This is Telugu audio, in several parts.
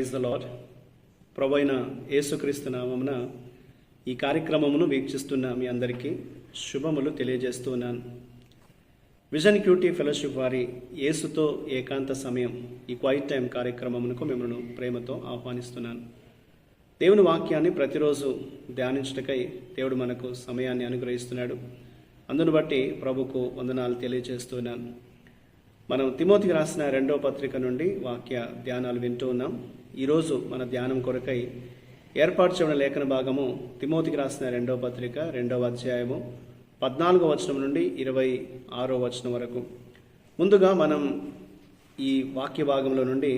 Praise the lord. ప్రభువైన యేసుక్రీస్తు నామమున ఈ కార్యక్రమమును వీక్షిస్తున్న మీ అందరికీ శుభములు తెలియజేస్తున్నాను. విజన్ క్యూటీ ఫెలోషిప్ వారి యేసుతో ఏకాంత సమయం ఈ క్వైట్ టైం కార్యక్రమమునకు మిమ్మల్ని ప్రేమతో ఆహ్వానిస్తున్నాను. దేవుని వాక్యాన్ని ప్రతిరోజు ధ్యానించటకై దేవుడు మనకు సమయాన్ని అనుగ్రహిస్తున్నాడు. అందును బట్టి ప్రభుకు వందనాలు తెలియజేస్తున్నాను. మనం తిమోతికి రాసిన 2వ పత్రిక నుండి వాక్య ధ్యానాలు వింటూ ఉన్నాం. ఈరోజు మన ధ్యానం కొరకై ఏర్పాటు చేయడం లేఖన భాగము తిమోతికి రాసిన 2వ పత్రిక 2వ అధ్యాయము 14వ వచనం నుండి 26వ వచనం వరకు. ముందుగా మనం ఈ వాక్య భాగంలో నుండి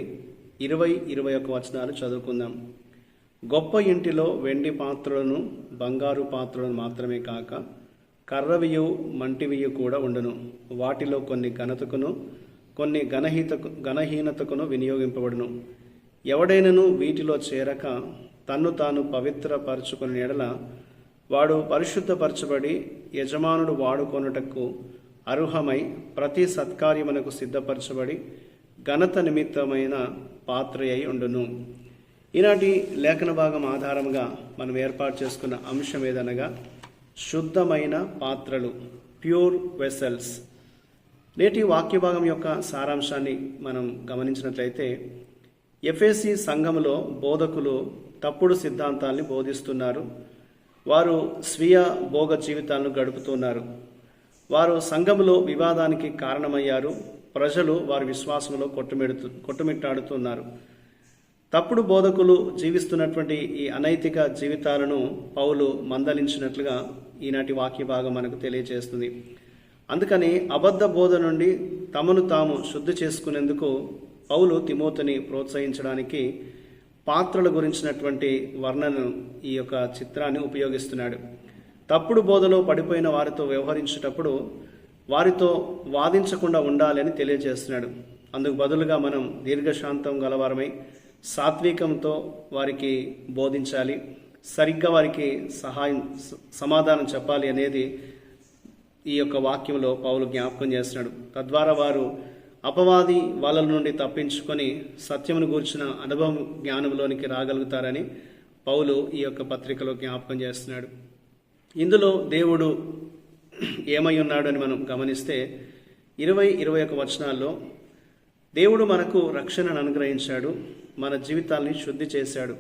20-21 వచనాలు చదువుకుందాం. గొప్ప ఇంటిలో వెండి పాత్రలను బంగారు పాత్రలను మాత్రమే కాక కర్రవియు మంటివియు కూడా ఉండును. వాటిలో కొన్ని ఘనతకును కొన్ని ఘనహీనతకును వినియోగింపబడును. ఎవడైనను వీటిలో చేరక తన్ను తాను పవిత్రపరచుకుని ఎడల వాడు పరిశుద్ధపరచబడి యజమానుడు వాడుకొనుటకు అర్హమై ప్రతి సత్కార్యమునకు సిద్ధపరచబడి ఘనత నిమిత్తమైన పాత్ర అయి ఉండును. ఈనాటి లేఖన భాగం ఆధారంగా మనం ఏర్పాటు చేసుకున్న అంశం ఏదనగా శుద్ధమైన పాత్రలు, ప్యూర్ వెసల్స్. నేటి వాక్య భాగం యొక్క సారాంశాన్ని మనం గమనించినట్లయితే, ఎఫెసీ సంఘములో బోధకులు తప్పుడు సిద్ధాంతాల్ని బోధిస్తున్నారు. వారు స్వీయ భోగ జీవితాలను గడుపుతున్నారు. వారు సంఘములో వివాదానికి కారణమయ్యారు. ప్రజలు వారి విశ్వాసంలో కొట్టుమిట్టాడుతున్నారు. తప్పుడు బోధకులు జీవిస్తున్నటువంటి ఈ అనైతిక జీవితాలను పౌలు మందలించినట్లుగా ఈనాటి వాక్య భాగం మనకు తెలియజేస్తుంది. అందుకని అబద్ధ బోధ నుండి తమను తాము శుద్ధి చేసుకునేందుకు పౌలు తిమోతిని ప్రోత్సహించడానికి పాత్రల గురించినటువంటి వర్ణనను, ఈ యొక్క చిత్రాన్ని ఉపయోగిస్తున్నాడు. తప్పుడు బోధలో పడిపోయిన వారితో వ్యవహరించేటప్పుడు వారితో వాదించకుండా ఉండాలని తెలియజేస్తున్నాడు. అందుకు బదులుగా మనం దీర్ఘశాంతం గలవారమై సాత్వికంతో వారికి బోధించాలి, సరిగ్గా వారికి సమాధానం చెప్పాలి అనేది ఈ యొక్క వాక్యంలో పౌలు జ్ఞాపకం చేస్తున్నాడు. తద్వారా వారు అపవాది వాళ్ళ నుండి తప్పించుకొని సత్యమును గూర్చిన అనుభవం జ్ఞానంలోనికి రాగలుగుతారని పౌలు ఈ యొక్క పత్రికలో జ్ఞాపకం చేస్తున్నాడు. ఇందులో దేవుడు ఏమై ఉన్నాడు అని మనం గమనిస్తే 20-21 వచనాల్లో దేవుడు మనకు రక్షణను అనుగ్రహించాడు, మన జీవితాల్ని శుద్ధి చేశాడు.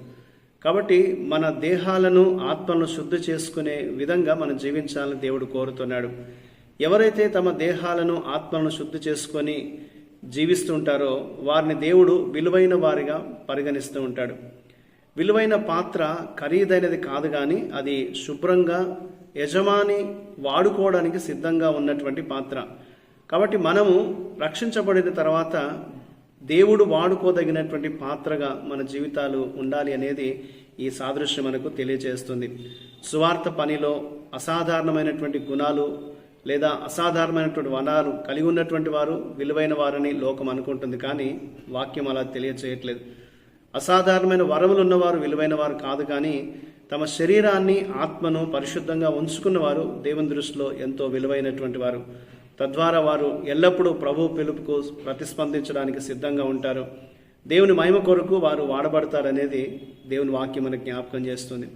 కాబట్టి మన దేహాలను ఆత్మలను శుద్ధి చేసుకునే విధంగా మనం జీవించాలని దేవుడు కోరుతున్నాడు. ఎవరైతే తమ దేహాలను ఆత్మలను శుద్ధి చేసుకొని జీవిస్తుంటారో వారిని దేవుడు విలువైన వారిగా పరిగణిస్తూ ఉంటాడు. విలువైన పాత్ర ఖరీదైనది కాదు, కానీ అది శుభ్రంగా యజమాని వాడుకోవడానికి సిద్ధంగా ఉన్నటువంటి పాత్ర. కాబట్టి మనము రక్షించబడిన తర్వాత దేవుడు వాడుకోదగినటువంటి పాత్రగా మన జీవితాలు ఉండాలి అనేది ఈ సాదృశ్యం మనకు తెలియజేస్తుంది. సువార్త పనిలో అసాధారణమైనటువంటి గుణాలు లేదా అసాధారణమైనటువంటి వనాలు కలిగి ఉన్నటువంటి వారు విలువైన వారని లోకం అనుకుంటుంది, కానీ వాక్యం అలా తెలియజేయట్లేదు. అసాధారణమైన వరములు ఉన్నవారు విలువైన వారు కాదు, కానీ తమ శరీరాన్ని ఆత్మను పరిశుద్ధంగా ఉంచుకున్నవారు దేవుని దృష్టిలో ఎంతో విలువైనటువంటి వారు. తద్వారా వారు ఎల్లప్పుడూ ప్రభు పిలుపుకు ప్రతిస్పందించడానికి సిద్ధంగా ఉంటారు. దేవుని మహిమ కొరకు వారు వాడబడతారనేది దేవుని వాక్యం మనకు జ్ఞాపకం చేస్తుంది.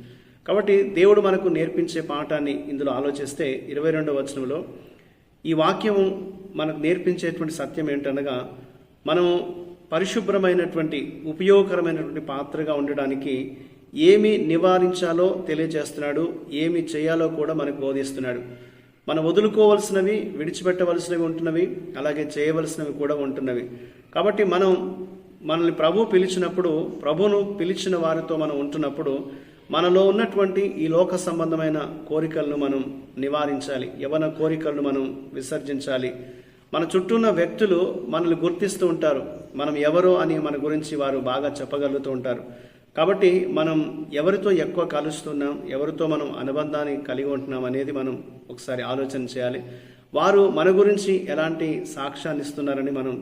కాబట్టి దేవుడు మనకు నేర్పించే పాఠాన్ని ఇందులో ఆలోచిస్తే 22వ వచనంలో ఈ వాక్యం మనకు నేర్పించేటువంటి సత్యం ఏంటనగా, మనము పరిశుభ్రమైనటువంటి ఉపయోగకరమైనటువంటి పాత్రగా ఉండడానికి ఏమి నివారించాలో తెలియజేస్తున్నాడు, ఏమి చేయాలో కూడా మనకు బోధిస్తున్నాడు. మనం వదులుకోవలసినవి, విడిచిపెట్టవలసినవి ఉంటున్నవి, అలాగే చేయవలసినవి కూడా ఉంటున్నవి. కాబట్టి మనల్ని ప్రభు పిలిచినప్పుడు, ప్రభును పిలిచిన వారితో మనం ఉంటున్నప్పుడు మనలో ఉన్నటువంటి ఈ లోక సంబంధమైన కోరికలను మనం నివారించాలి. యవన కోరికలను మనం విసర్జించాలి. మన చుట్టూ ఉన్న వ్యక్తులు మనల్ని గుర్తిస్తూ ఉంటారు. మనం ఎవరో అని మన గురించి వారు బాగా చెప్పగలుగుతూ ఉంటారు. కాబట్టి మనం ఎవరితో ఎక్కువ కలుస్తున్నాం, ఎవరితో మనం అనుబంధాన్ని కలిగి ఉంటున్నాం అనేది మనం ఒకసారి ఆలోచన చేయాలి. వారు మన గురించి ఎలాంటి సాక్ష్యాన్ని ఇస్తున్నారని మనం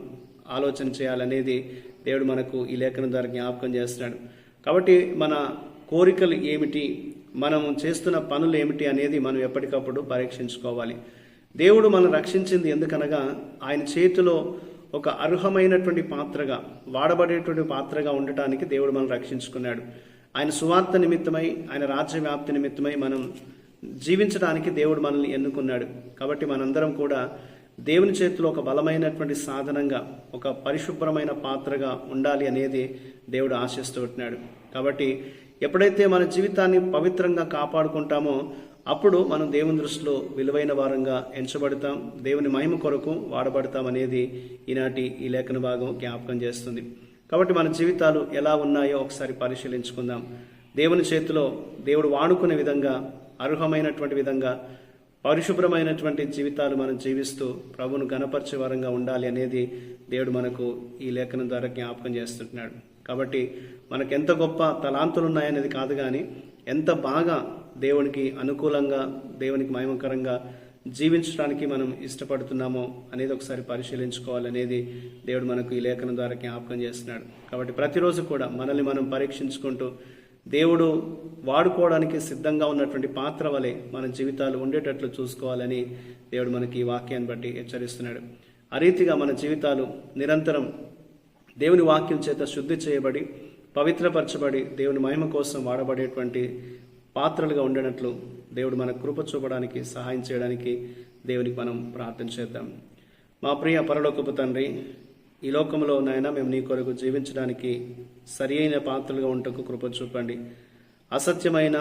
ఆలోచన చేయాలనేది దేవుడు మనకు ఈ లేఖనం ద్వారా జ్ఞాపకం చేస్తున్నాడు. కాబట్టి మన కోరికలు ఏమిటి, మనము చేస్తున్న పనులు ఏమిటి అనేది మనం ఎప్పటికప్పుడు పరీక్షించుకోవాలి. దేవుడు మనం రక్షించింది ఎందుకనగా ఆయన చేతిలో ఒక అర్హమైనటువంటి పాత్రగా, వాడబడేటువంటి పాత్రగా ఉండటానికి దేవుడు మనం రక్షించుకున్నాడు. ఆయన సువార్త నిమిత్తమై, ఆయన రాజ్య వ్యాప్తి నిమిత్తమై మనం జీవించడానికి దేవుడు మనల్ని ఎన్నుకున్నాడు. కాబట్టి మనందరం కూడా దేవుని చేతిలో ఒక బలమైనటువంటి సాధనంగా, ఒక పరిశుభ్రమైన పాత్రగా ఉండాలి అనేది దేవుడు ఆశిస్తూ ఉంటున్నాడు. కాబట్టి ఎప్పుడైతే మన జీవితాన్ని పవిత్రంగా కాపాడుకుంటామో అప్పుడు మనం దేవుని దృష్టిలో విలువైన వారంగా ఎంచబడతాం, దేవుని మహిమ కొరకు వాడబడతాం అనేది ఈనాటి ఈ లేఖన భాగం జ్ఞాపకం చేస్తుంది. కాబట్టి మన జీవితాలు ఎలా ఉన్నాయో ఒకసారి పరిశీలించుకుందాం. దేవుని చేతిలో దేవుడు వాడుకునే విధంగా, అర్హమైనటువంటి విధంగా, పరిశుభ్రమైనటువంటి జీవితాలు మనం జీవిస్తూ ప్రభువును గణపరిచే వారంగా ఉండాలి అనేది దేవుడు మనకు ఈ లేఖనం ద్వారా జ్ఞాపకం చేస్తుంటున్నాడు. కాబట్టి మనకు ఎంత గొప్ప తలాంతులు ఉన్నాయనేది కాదు, కానీ ఎంత బాగా దేవునికి అనుకూలంగా, దేవునికి మహిమకరంగా జీవించడానికి మనం ఇష్టపడుతున్నామో అనేది ఒకసారి పరిశీలించుకోవాలనేది దేవుడు మనకు ఈ లేఖనం ద్వారా జ్ఞాపకం చేస్తున్నాడు. కాబట్టి ప్రతిరోజు కూడా మనల్ని మనం పరీక్షించుకుంటూ దేవుడు వాడుకోవడానికి సిద్ధంగా ఉన్నటువంటి పాత్ర వలె మన జీవితాలు ఉండేటట్లు చూసుకోవాలని దేవుడు మనకి ఈ వాక్యాన్ని బట్టి హెచ్చరిస్తున్నాడు. ఆ రీతిగా మన జీవితాలు నిరంతరం దేవుని వాక్యం చేత శుద్ధి చేయబడి, పవిత్రపరచబడి, దేవుని మహిమ కోసం వాడబడేటువంటి పాత్రలుగా ఉండనట్లు దేవుడు మన కృప చూపడానికి, సహాయం చేయడానికి దేవునికి మనం ప్రార్థన చేద్దాం. మా ప్రియ పరలోకపు తండ్రి, ఈ లోకంలో నాయన మేము నీ కొరకు జీవించడానికి సరి అయిన పాత్రలుగా ఉండటకు కృప చూపండి. అసత్యమైన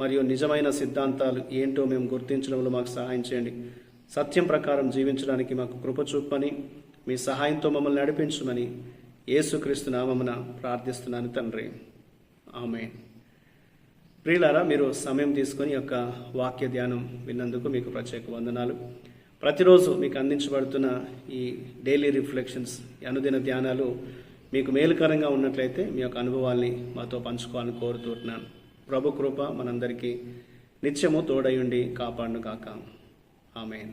మరియు నిజమైన సిద్ధాంతాలు ఏంటో మేము గుర్తించడంలో మాకు సహాయం చేయండి. సత్యం ప్రకారం జీవించడానికి మాకు కృప చూపని, మీ సహాయంతో మమ్మల్ని నడిపించమని యేసుక్రీస్తు నామమున ప్రార్థిస్తున్నాను తండ్రి, ఆమేన్. ప్రియులారా, మీరు సమయం తీసుకొని యొక్క వాక్య ధ్యానం విన్నందుకు మీకు ప్రత్యేక వందనాలు. ప్రతిరోజు మీకు అందించబడుతున్న ఈ డైలీ రిఫ్లెక్షన్స్, అనుదిన ధ్యానాలు మీకు మేలుకరంగా ఉన్నట్లయితే మీ యొక్క అనుభవాల్ని మాతో పంచుకోవాలని కోరుతున్నాను. ప్రభు కృప మనందరికీ నిత్యము తోడయుండి కాపాడును కాక. ఆమేన్.